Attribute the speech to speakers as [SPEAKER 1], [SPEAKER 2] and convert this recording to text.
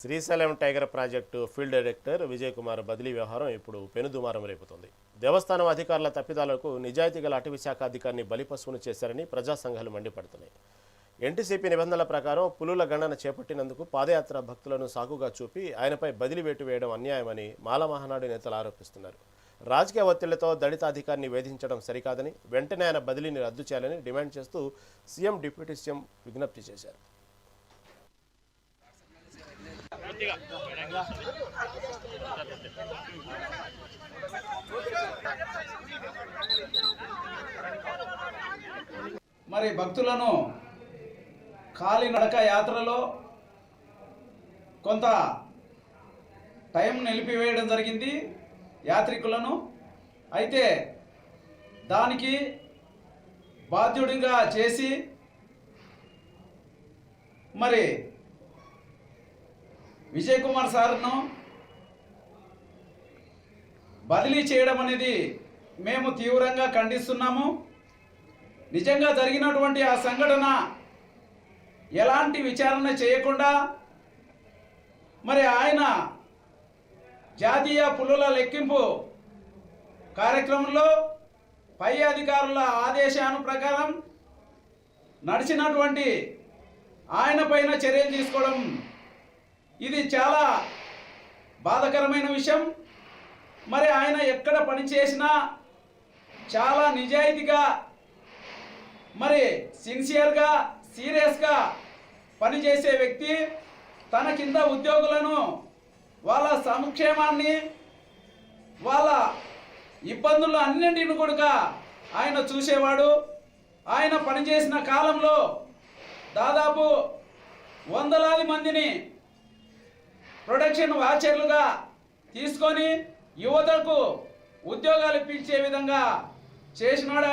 [SPEAKER 1] Srisailam tiger project field director Vijay Kumar బదిలీ వ్యవహారం ఇప్పుడు పెనుదుమారం రేపుతోంది. దేవస్థానం అధికారుల తప్పిదాలకు నిజాయితీ గల అటవీ శాఖ అధికారిని బలిపశువును చేశారని ప్రజా సంఘాలు మండిపడుతున్నాయి. ఎన్టీసీపీ నిబంధనల ప్రకారం పులుల గణన చేపట్టినందుకు పాదయాత్ర భక్తులను సాకుగా చూపి ఆయనపై బదిలీ వేటు వేయడం అన్యాయమని మాల మహానాడు నేతలు ఆరోపిస్తున్నారు. రాజకీయ ఒత్తిళ్లతో దళిత అధికారిని వేధించడం సరికాదని, వెంటనే ఆయన బదిలీని రద్దు చేయాలని డిమాండ్ చేస్తూ సీఎం, డిప్యూటీ సీఎం విజ్ఞప్తి చేశారు.
[SPEAKER 2] మరి భక్తులను కాలినడక యాత్రలో కొంత టైం నిలిపివేయడం జరిగింది యాత్రికులను. అయితే దానికి బాధ్యుడిగా చేసి మరి విజయ్ కుమార్ సార్ను బదిలీ చేయడం అనేది మేము తీవ్రంగా ఖండిస్తున్నాము. నిజంగా జరిగినటువంటి ఆ సంఘటన ఎలాంటి విచారణ చేయకుండా మరి ఆయన జాతీయ పులుల లెక్కింపు కార్యక్రమంలో పై అధికారుల ఆదేశాను ప్రకారం నడిచినటువంటి ఆయన పైన చర్యలు తీసుకోవడం ఇది చాలా బాధాకరమైన విషయం. మరి ఆయన ఎక్కడ పనిచేసినా చాలా నిజాయితీగా మరి సిన్సియర్గా సీరియస్గా పనిచేసే వ్యక్తి. తన కింద ఉద్యోగులను వాళ్ళ సంక్షేమాన్ని వాళ్ళ ఇబ్బందులు అన్నింటిని కూడా ఆయన చూసేవాడు. ఆయన పనిచేసిన కాలంలో దాదాపు వందలాది మందిని ప్రొడక్షన్ వాచర్లుగా తీసుకొని యువతకు ఉద్యోగాలు ఇప్పించే విధంగా చేసినాడు.